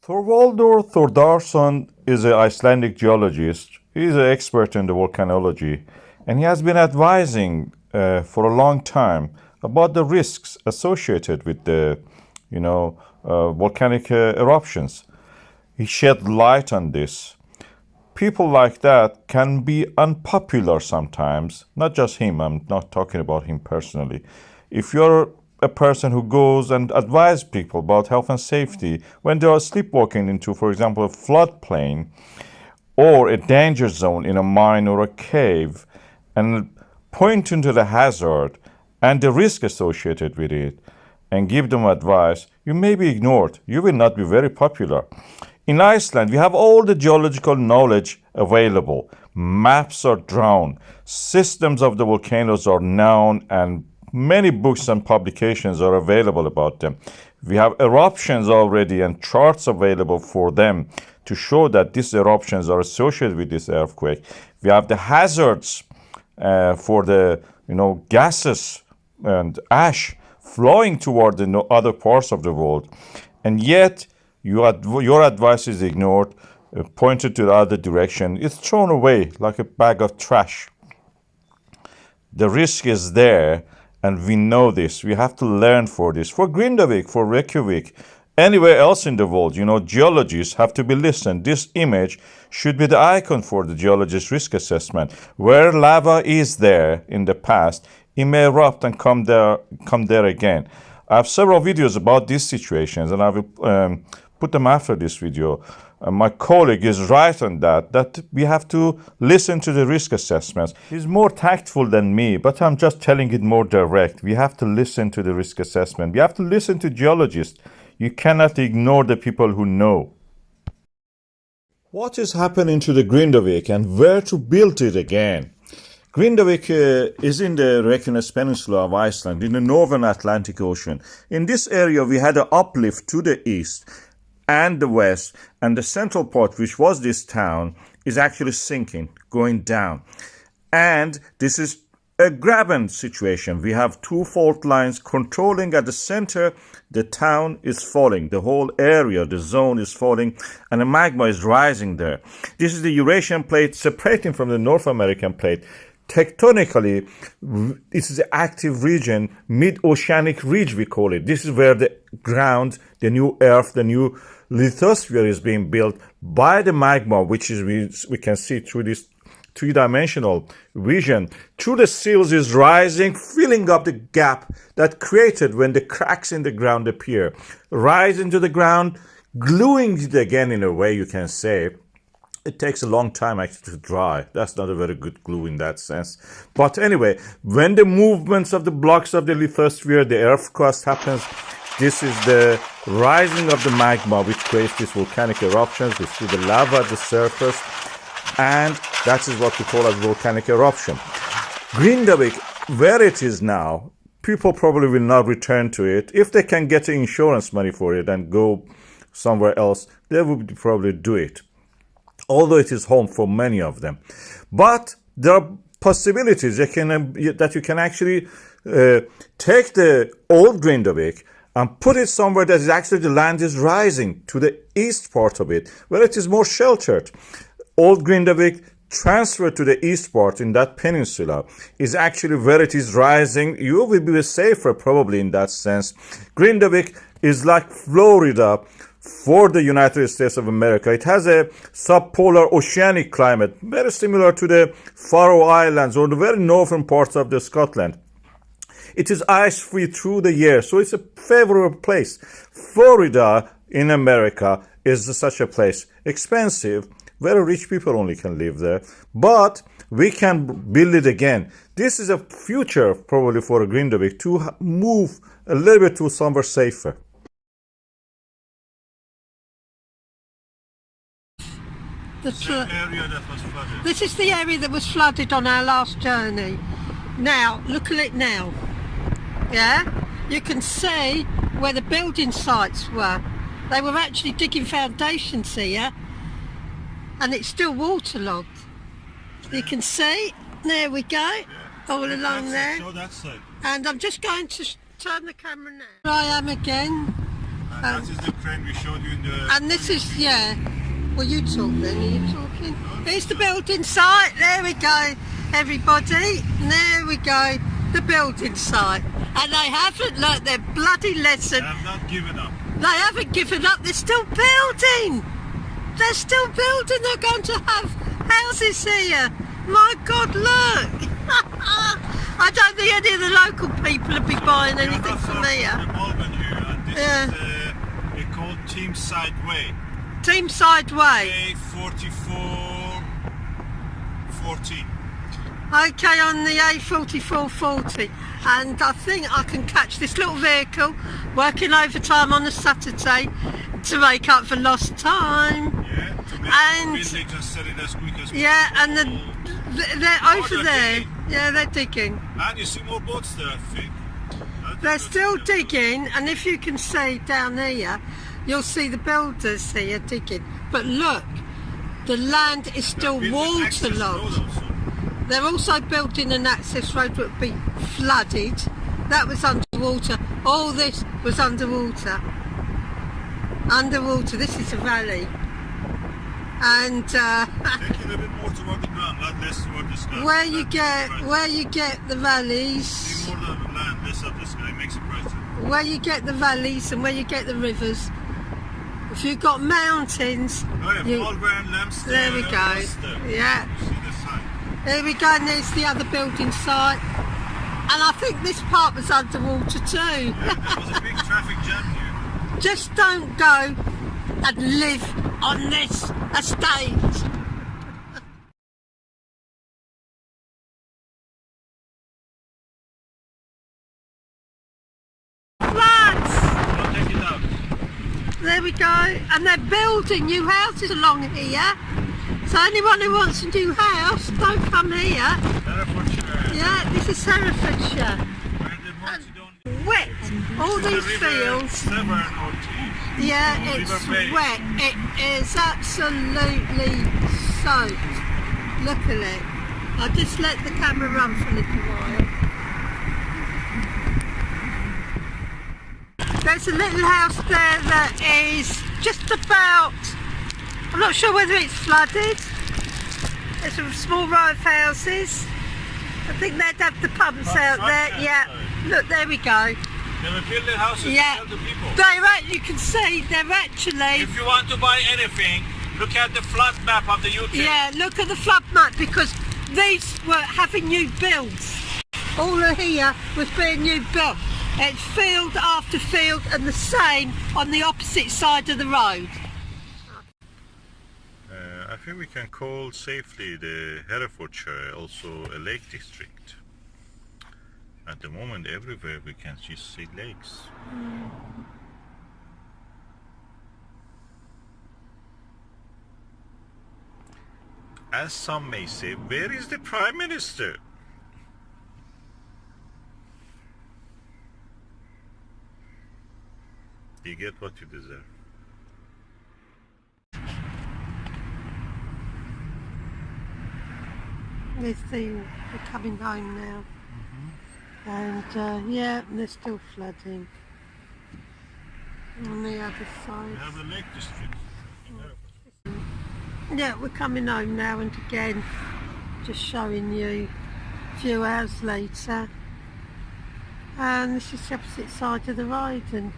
Þorvaldur Þórðarson is an Icelandic geologist. He's an expert in the volcanology, and he has been advising for a long time about the risks associated with the, volcanic eruptions. He shed light on this. People like that can be unpopular sometimes. Not just him. I'm not talking about him personally. If you're a person who goes and advises people about health and safety when they are sleepwalking into, for example, a floodplain or a danger zone in a mine or a cave, and pointing to the hazard and the risk associated with it and give them advice, you may be ignored. You will not be very popular. In Iceland, we have all the geological knowledge available. Maps are drawn. Systems of the volcanoes are known, and many books and publications are available about them. We have eruptions already and charts available for them to show that these eruptions are associated with this earthquake. We have the hazards for the gases and ash flowing toward the other parts of the world. And yet, your advice is ignored, pointed to the other direction. It's thrown away like a bag of trash. The risk is there, and we know this. We have to learn for this. For Grindavik, for Reykjavik, anywhere else in the world, geologists have to be listened. This image should be the icon for the geologist risk assessment. Where lava is there in the past, it may erupt and come there again. I have several videos about these situations, and I will put them after this video. My colleague is right on that we have to listen to the risk assessments. He's more tactful than me, but I'm just telling it more direct. We have to listen to the risk assessment. We have to listen to geologists. You cannot ignore the people who know. What is happening to the Grindavik and where to build it again? Grindavik is in the Reykjanes peninsula of Iceland, in the northern Atlantic Ocean. In this area, we had an uplift to the east and the west, and the central part, which was this town, is actually sinking, going down. And this is a graben situation. We have two fault lines controlling at the center. The town is falling. The whole area, the zone is falling, and the magma is rising there. This is the Eurasian plate separating from the North American plate. Tectonically, this is the active region, mid-oceanic ridge we call it. This is where the ground, the new earth, the new lithosphere is being built by the magma, which is we can see through this three-dimensional vision. Through the seals is rising, filling up the gap that created when the cracks in the ground appear. Rise into the ground, gluing it again in a way you can say. It takes a long time actually to dry. That's not a very good glue in that sense. But anyway, when the movements of the blocks of the lithosphere, the earth crust happens, this is the rising of the magma which creates these volcanic eruptions. We see the lava at the surface, and that is what we call as volcanic eruption. Grindavik, where it is now, people probably will not return to it. If they can get insurance money for it and go somewhere else, they would probably do it, although it is home for many of them. But there are possibilities that you can actually take the old Grindavik and put it somewhere that is actually the land is rising to the east part of it, where it is more sheltered. Old Grindavik transferred to the east part in that peninsula is actually where it is rising. You will be safer probably in that sense. Grindavik is like Florida for the United States of America. It has a subpolar oceanic climate, very similar to the Faroe Islands or the very northern parts of the Scotland. It is ice-free through the year, so it's a favorable place. Florida in America is such a place. Expensive, very rich people only can live there, but we can build it again. This is a future probably for a Grindavik to move a little bit to somewhere safer. Area that was flooded. This is the area that was flooded on our last journey. Now, look at it now. Yeah? You can see where the building sites were. They were actually digging foundations here, and it's still waterlogged. You can see, there we go, all along there. Show that side. And I'm just going to turn the camera now. Here I am again. that is the crane we showed you in the... And this is, yeah. Well, you talk then, are you talking? Here's the building site. There we go, everybody. There we go, the building site. And they haven't learnt their bloody lesson. They have not given up. They haven't given up, they're still building. They're still building, they're going to have houses here. My God, look. I don't think any of the local people will be buying anything from here. This is it's called Team Side Way. Team Side Way. A4440. Okay, on the A4440, and I think I can catch this little vehicle working overtime on a Saturday to make up for lost time. Yeah, to make and buildings and sell it as quick as possible. yeah, and they're over there. Digging. Yeah, they're digging. And you see more boats there, I think. They're still digging, and if you can see down here, you'll see the builders here digging. But look, the land is still waterlogged. They're also building an access road that would be flooded. That was underwater. All this was underwater. Underwater. This is a valley. And Take it a little bit more toward the ground, not less toward the sky. where you get the valleys, See more of the land, less of the sky, makes it brighter. where you get the valleys and where you get the rivers. If you've got mountains, Oh yeah, Malvern, Lamster, there we go. Leicester. Yeah. You see the sign. There we go, and there's the other building site. And I think this part was underwater too. Yeah, there was a big traffic jam here. Just don't go and live on this estate. Floods! Don't take it out. There we go. And they're building new houses along here. So anyone who wants a new house, don't come here. Herefordshire. Yeah, this is Herefordshire. Where the months you don't... Wet. All The these river fields. Severn or Tees. Yeah, it's River Bay. wet. It is absolutely soaked. Look at it. I'll just let the camera run for a little while. There's a little house there that is just about, I'm not sure whether it's flooded. There's a small row of houses. I think they'd have the pumps out there. Yeah, look, there we go. They were building houses Yeah, to sell to people. you can see they're actually, If you want to buy anything, look at the flood map of the UK. yeah, look at the flood map because these were having new builds. All of here was being new built. It's field after field and the same on the opposite side of the road. I think we can call safely the Herefordshire also a lake district. At the moment, everywhere we can just see lakes. As some may say, where is the Prime Minister? You get what you deserve. We're coming home now. And yeah, they're still flooding on the other We side. have the lake district. Yeah, we're coming home now, and again, just showing you a few hours later. And this is the opposite side of the road, and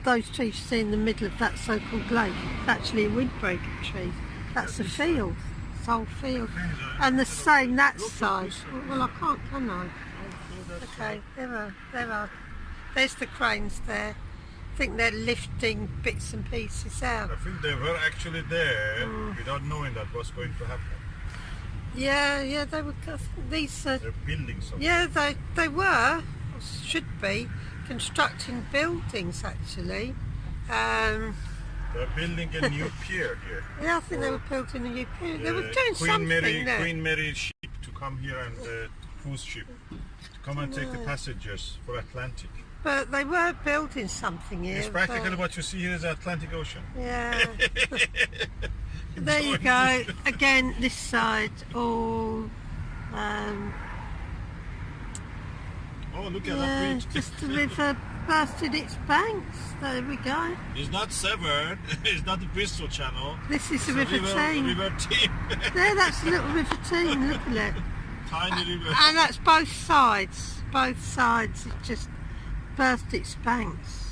those trees you see in the middle of that so-called lake, it's actually a windbreaker tree. That's a field, it's a whole field. And the same that side. Well, I can't, can I? Okay, there are. There's the cranes there. I think they're lifting bits and pieces out. I think they were actually there without knowing that was going to happen. Yeah, they were. These. They're building something. Yeah, they were, or should be, constructing buildings actually. They're building a new pier here. Yeah, I think they were building a new pier. They were doing something there. Queen Mary ship to come here, and cruise ship to come and take the passengers for Atlantic. But they were building something here. It's practically but- what you see here is the Atlantic Ocean. Yeah. There you go. Again, this side all. Oh, look at that Yeah, bridge. just a river bursted its banks. There we go. It's not severed. It's not the Bristol Channel. This is the It's River Team. River Team. There, that's the little River Team. Look at it. Tiny river. And that's both sides. Both sides. It just burst its banks.